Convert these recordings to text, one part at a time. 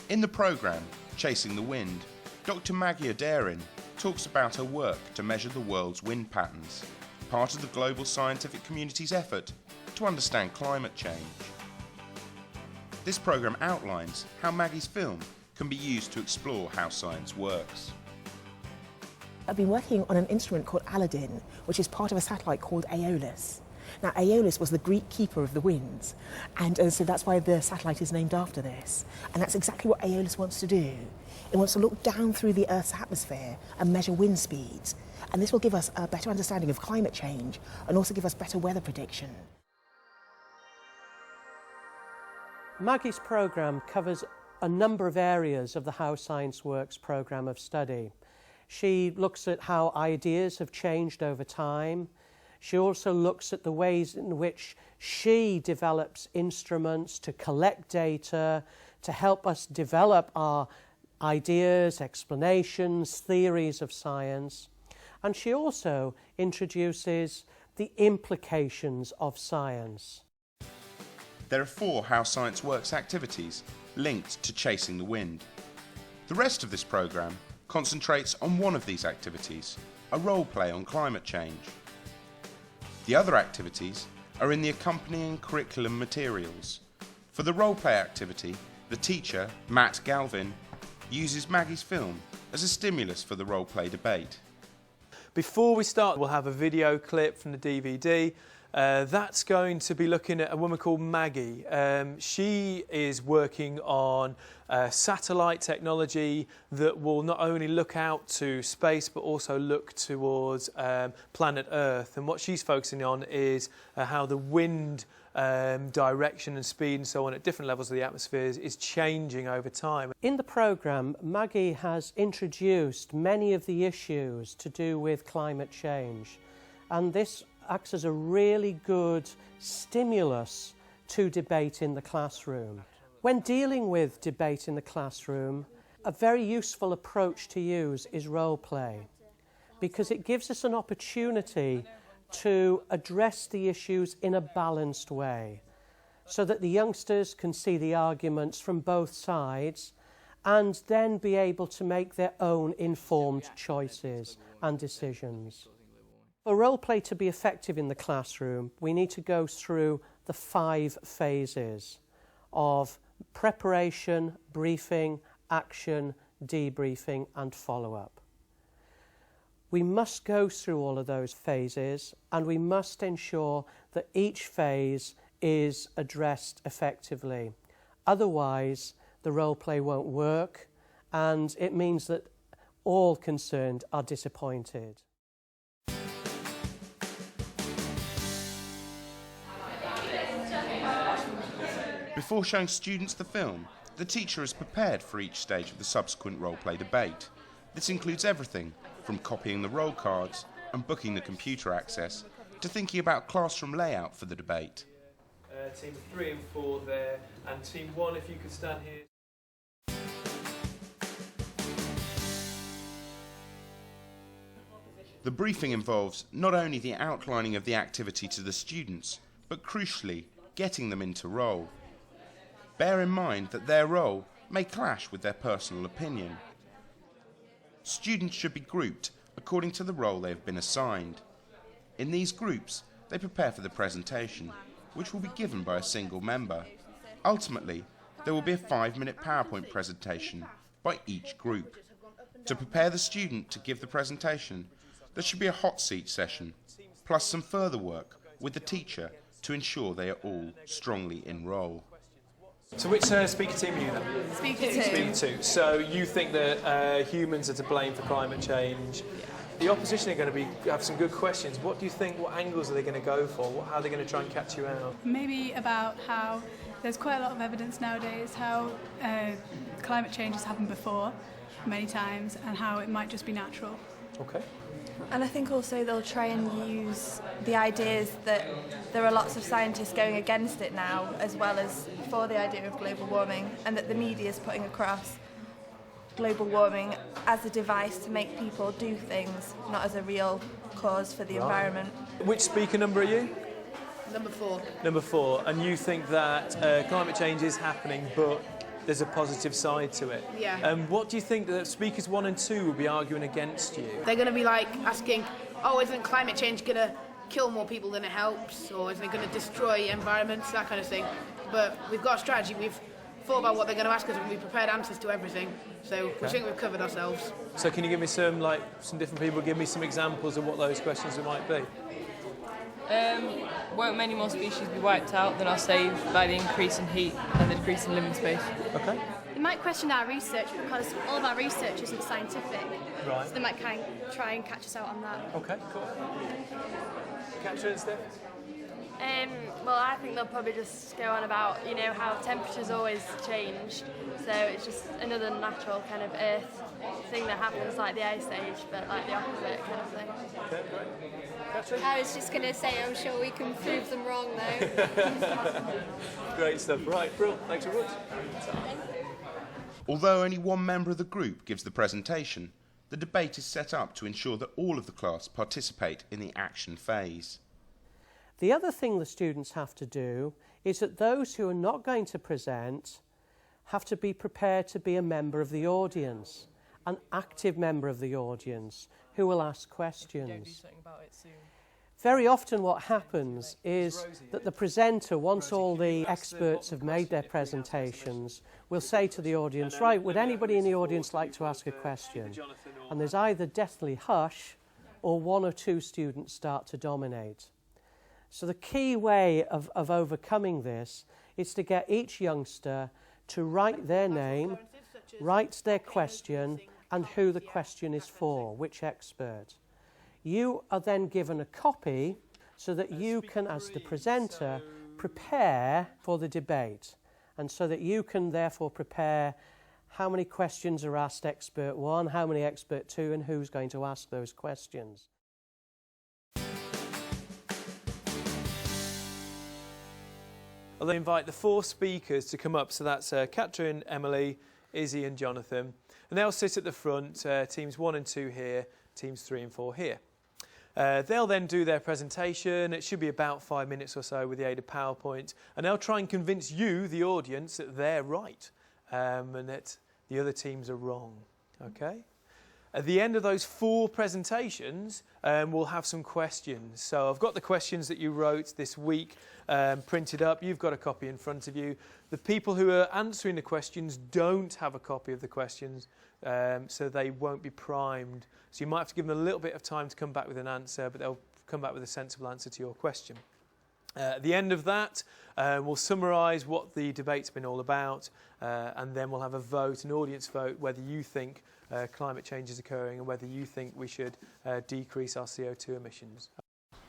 In the programme, Chasing the Wind, Dr. Maggie Adarin talks about her work to measure the world's wind patterns, part of the global scientific community's effort to understand climate change. This programme outlines how Maggie's film can be used to explore how science works. I've been working on an instrument called Aladdin, which is part of a satellite called Aeolus. Now, Aeolus was the Greek keeper of the winds, and so that's why the satellite is named after this. And that's exactly what Aeolus wants to do. It wants to look down through the Earth's atmosphere and measure wind speeds. And this will give us a better understanding of climate change and also give us better weather prediction. Maggie's programme covers a number of areas of the How Science Works programme of study. She looks at how ideas have changed over time. She also looks at the ways in which she develops instruments to collect data, to help us develop our ideas, explanations, theories of science. And she also introduces the implications of science. There are 4 How Science Works activities linked to Chasing the Wind. The rest of this programme concentrates on one of these activities, a role play on climate change. The other activities are in the accompanying curriculum materials. For the role play activity, the teacher, Matt Galvin, uses Maggie's film as a stimulus for the role play debate. Before we start, we'll have a video clip from the DVD. That's going to be looking at a woman called Maggie. She is working on satellite technology that will not only look out to space but also look towards planet Earth. And what she's focusing on is how the wind direction and speed and so on at different levels of the atmosphere is changing over time. In the programme, Maggie has introduced many of the issues to do with climate change, and this acts as a really good stimulus to debate in the classroom. When dealing with debate in the classroom, a very useful approach to use is role play, because it gives us an opportunity to address the issues in a balanced way, so that the youngsters can see the arguments from both sides and then be able to make their own informed choices and decisions. For role play to be effective in the classroom, we need to go through the 5 phases of preparation, briefing, action, debriefing and follow-up. We must go through all of those phases, and we must ensure that each phase is addressed effectively. Otherwise, the role play won't work, and it means that all concerned are disappointed. Before showing students the film, the teacher is prepared for each stage of the subsequent role-play debate. This includes everything from copying the roll cards and booking the computer access to thinking about classroom layout for the debate. Team 3 and 4 there, and team 1, if you could stand here. The briefing involves not only the outlining of the activity to the students, but crucially, getting them into role. Bear in mind that their role may clash with their personal opinion. Students should be grouped according to the role they have been assigned. In these groups, they prepare for the presentation, which will be given by a single member. Ultimately, there will be a 5-minute PowerPoint presentation by each group. To prepare the student to give the presentation, there should be a hot seat session, plus some further work with the teacher to ensure they are all strongly in role. So which speaker team are you then? Speaker 2. Speaker 2. So you think that humans are to blame for climate change? Yeah. The opposition are going to have some good questions. What do you think, what angles are they going to go for? How are they going to try and catch you out? Maybe about how there's quite a lot of evidence nowadays how climate change has happened before many times and how it might just be natural. Okay. And I think also they'll try and use the ideas that there are lots of scientists going against it now, as well as for the idea of global warming, and that the media is putting across global warming as a device to make people do things, not as a real cause for the environment. Which speaker number are you? Number 4. Number 4. And you think that climate change is happening, but there's a positive side to it. Yeah. What do you think that speakers 1 and 2 will be arguing against you? They're going to be like asking, oh, isn't climate change going to kill more people than it helps, or isn't it going to destroy environments, that kind of thing. But we've got a strategy. We've thought about what they're going to ask us, and we've prepared answers to everything. So we think we've covered ourselves. So can you give me some different people, give me some examples of what those questions might be? Won't many more species be wiped out than are saved by the increase in heat and the decrease in living space? Okay. They might question our research because all of our research isn't scientific. Right. So they might kind of try and catch us out on that. Okay, cool. Catcher and Steph? Well, I think they'll probably just go on about, you know, how temperatures always change. So it's just another natural kind of Earth thing that happens, like the Ice Age, but like the opposite kind of thing. Okay, great. Catcher? I was just going to say, I'm sure we can prove them wrong, though. Great stuff. Right, brilliant. Thanks very much. Although only one member of the group gives the presentation, the debate is set up to ensure that all of the class participate in the action phase. The other thing the students have to do is that those who are not going to present have to be prepared to be a member of the audience, an active member of the audience who will ask questions. Very often what happens is that the presenter, once all the experts have made their presentations, will say to the audience, right, would anybody in the audience like to ask a question? And there's either deathly hush or 1 or 2 students start to dominate. So the key way of overcoming this is to get each youngster to write their name, write their question, and who the question is for, which expert. You are then given a copy so that you can, as the presenter, prepare for the debate, and so that you can therefore prepare how many questions are asked expert 1, how many expert 2, and who's going to ask those questions. I'll invite the 4 speakers to come up. So that's Katrin, Emily, Izzy and Jonathan. And they'll sit at the front, teams 1 and 2 here, teams 3 and 4 here. They'll then do their presentation. It should be about 5 minutes or so with the aid of PowerPoint. And they'll try and convince you, the audience, that they're right and that the other teams are wrong. Okay? At the end of those 4 presentations, we'll have some questions. So I've got the questions that you wrote this week printed up. You've got a copy in front of you. The people who are answering the questions don't have a copy of the questions, so they won't be primed. So you might have to give them a little bit of time to come back with an answer, but they'll come back with a sensible answer to your question. At the end of that, we'll summarise what the debate's been all about, and then we'll have a vote, an audience vote, whether you think climate change is occurring and whether you think we should decrease our CO2 emissions.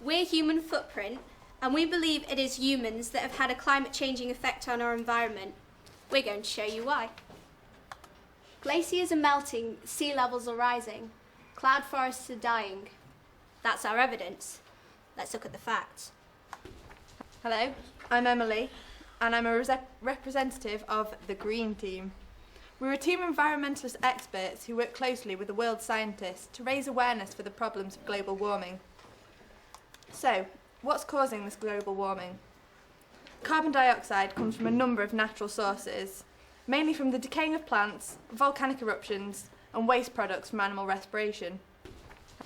We're Human Footprint, and we believe it is humans that have had a climate-changing effect on our environment. We're going to show you why. Glaciers are melting, sea levels are rising, cloud forests are dying. That's our evidence. Let's look at the facts. Hello, I'm Emily, and I'm a representative of the Green Team. We're a team of environmentalist experts who work closely with the world's scientists to raise awareness for the problems of global warming. So, what's causing this global warming? Carbon dioxide comes from a number of natural sources, mainly from the decaying of plants, volcanic eruptions, and waste products from animal respiration.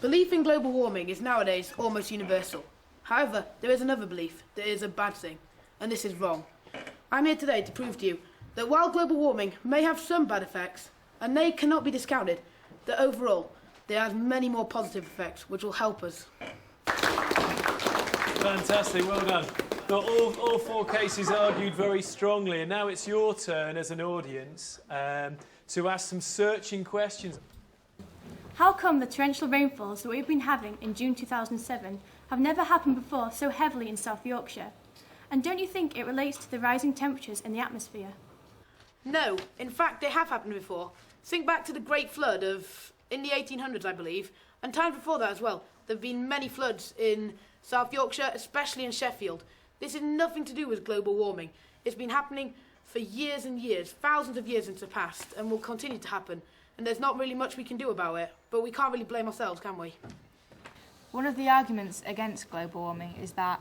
Belief in global warming is nowadays almost universal. However, there is another belief that is a bad thing, and this is wrong. I'm here today to prove to you that while global warming may have some bad effects, and they cannot be discounted, that overall there are many more positive effects which will help us. Fantastic, well done. Well, all 4 cases argued very strongly, and now it's your turn as an audience to ask some searching questions. How come the torrential rainfalls that we've been having in June 2007 have never happened before so heavily in South Yorkshire? And don't you think it relates to the rising temperatures in the atmosphere? No, in fact they have happened before. Think back to the Great Flood in the 1800s, I believe, and times before that as well. There have been many floods in South Yorkshire, especially in Sheffield. This is nothing to do with global warming. It's been happening for years and years, thousands of years into the past, and will continue to happen. And there's not really much we can do about it, but we can't really blame ourselves, can we? One of the arguments against global warming is that,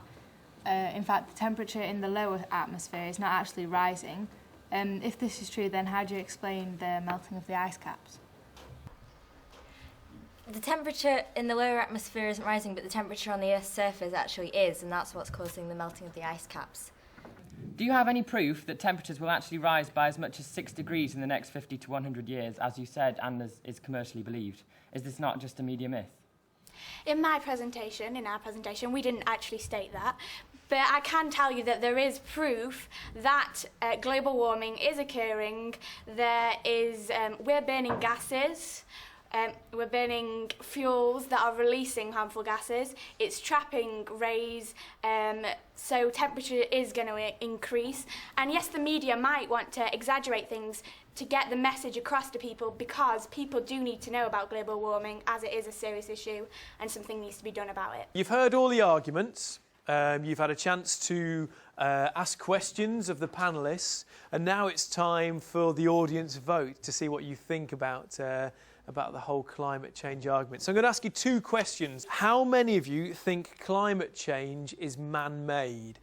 in fact, the temperature in the lower atmosphere is not actually rising, If this is true, then how do you explain the melting of the ice caps? The temperature in the lower atmosphere isn't rising, but the temperature on the Earth's surface actually is, and that's what's causing the melting of the ice caps. Do you have any proof that temperatures will actually rise by as much as 6 degrees in the next 50 to 100 years, as you said, and as is commercially believed? Is this not just a media myth? In our presentation, we didn't actually state that, but I can tell you that there is proof that global warming is occurring. We're burning gases. We're burning fuels that are releasing harmful gases. It's trapping rays, so temperature is going to increase. And yes, the media might want to exaggerate things to get the message across to people, because people do need to know about global warming, as it is a serious issue and something needs to be done about it. You've heard all the arguments. You've had a chance to ask questions of the panellists, and now it's time for the audience vote to see what you think about the whole climate change argument. So I'm going to ask you 2 questions. How many of you think climate change is man-made?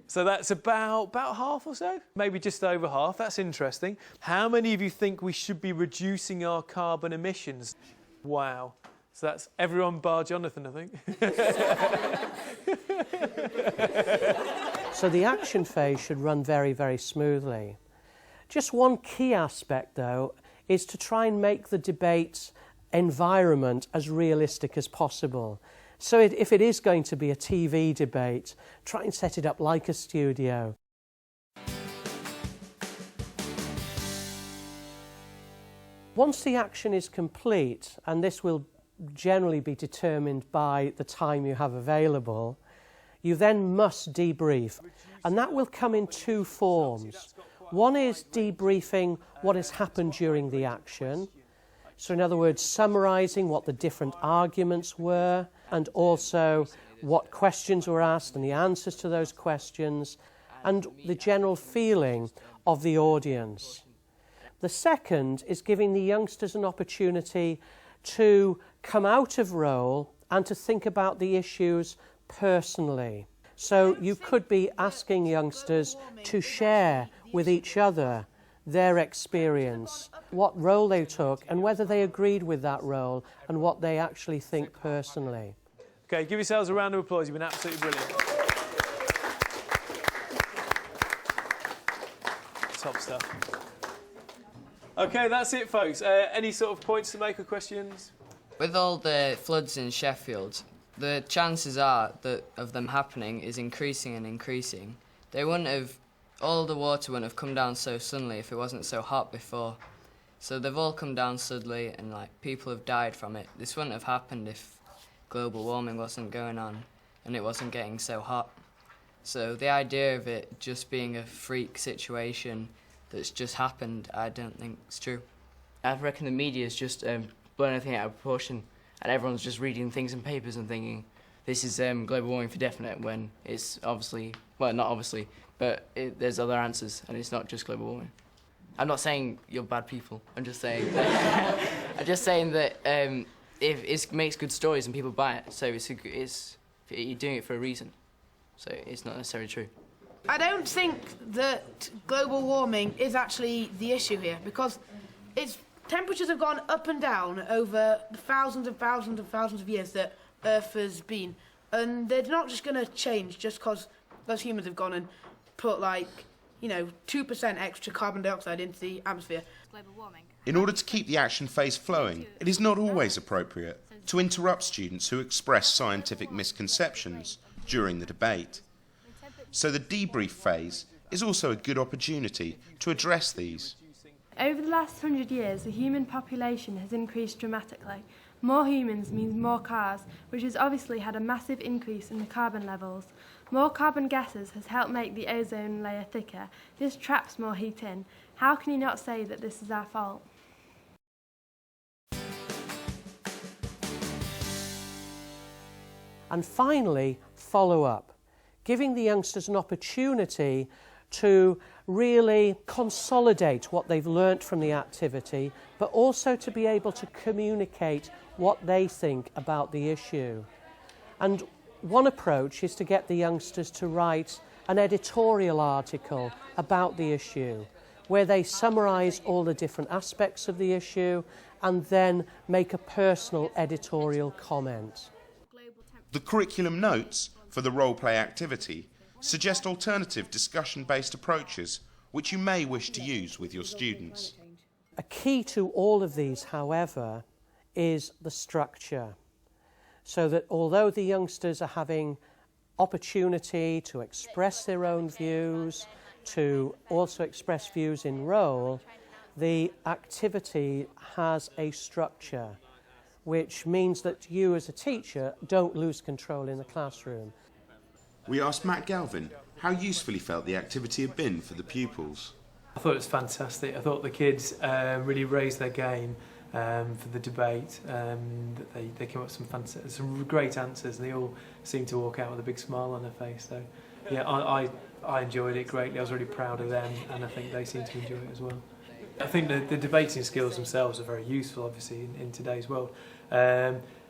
So that's about half or so, maybe just over half. That's interesting. How many of you think we should be reducing our carbon emissions? Wow. So that's everyone bar Jonathan, I think. So the action phase should run very, very smoothly. Just one key aspect, though, is to try and make the debate environment as realistic as possible. So if it is going to be a TV debate, try and set it up like a studio. Once the action is complete, and this will generally be determined by the time you have available, you then must debrief. And that will come in 2 forms. One is debriefing what has happened during the action. So in other words, summarising what the different arguments were, and also what questions were asked and the answers to those questions, and the general feeling of the audience. The second is giving the youngsters an opportunity to come out of role and to think about the issues personally. So you could be asking youngsters to share with each other their experience, what role they took and whether they agreed with that role and what they actually think personally. OK, give yourselves a round of applause. You've been absolutely brilliant. Top stuff. OK, that's it, folks. Any sort of points to make or questions? With all the floods in Sheffield, the chances are that of them happening is increasing and increasing. All the water wouldn't have come down so suddenly if it wasn't so hot before. So they've all come down suddenly, and people have died from it. This wouldn't have happened if global warming wasn't going on and it wasn't getting so hot. So the idea of it just being a freak situation that's just happened, I don't think it's true. I reckon the media is just blowing everything out of proportion, and everyone's just reading things in papers and thinking this is global warming for definite, when it's obviously, well, not obviously, but there's other answers, and it's not just global warming. I'm not saying you're bad people. I'm just saying that, if it makes good stories and people buy it, so you're doing it for a reason. So it's not necessarily true. I don't think that global warming is actually the issue here, because temperatures have gone up and down over the thousands and thousands and thousands of years that Earth has been, and they're not just going to change just because those humans have gone and put 2% extra carbon dioxide into the atmosphere. Global warming. In order to keep the action phase flowing, it is not always appropriate to interrupt students who express scientific misconceptions during the debate. So the debrief phase is also a good opportunity to address these. Over the last 100 years, the human population has increased dramatically. More humans means more cars, which has obviously had a massive increase in the carbon levels. More carbon gases has helped make the ozone layer thicker. This traps more heat in. How can you not say that this is our fault? And finally, follow up, giving the youngsters an opportunity to really consolidate what they've learnt from the activity, but also to be able to communicate what they think about the issue. And one approach is to get the youngsters to write an editorial article about the issue, where they summarise all the different aspects of the issue and then make a personal editorial comment. The curriculum notes for the role-play activity suggest alternative discussion-based approaches which you may wish to use with your students. A key to all of these, however, is the structure. So that although the youngsters are having opportunity to express their own views, to also express views in role, the activity has a structure, which means that you as a teacher don't lose control in the classroom. We asked Matt Galvin how useful he felt the activity had been for the pupils. I thought it was fantastic. I thought the kids really raised their game for the debate. They came up with some great answers, and they all seemed to walk out with a big smile on their face. So, yeah, I enjoyed it greatly. I was really proud of them, and I think they seemed to enjoy it as well. I think the debating skills themselves are very useful, obviously, in today's world.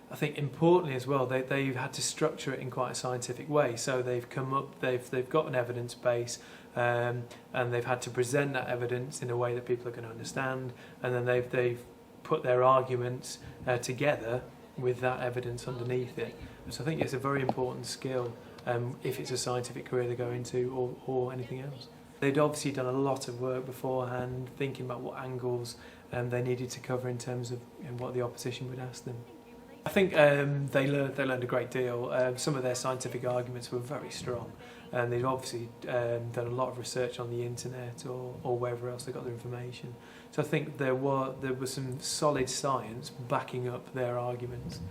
I think importantly as well, they've had to structure it in quite a scientific way. So they've got an evidence base, and they've had to present that evidence in a way that people are going to understand, and then they've put their arguments together with that evidence underneath it. So I think it's a very important skill if it's a scientific career they go into or anything else. They'd obviously done a lot of work beforehand, thinking about what angles they needed to cover in terms of what the opposition would ask them. I think they learned a great deal. Some of their scientific arguments were very strong, and they'd obviously done a lot of research on the internet or wherever else they got their information. So I think there was some solid science backing up their arguments.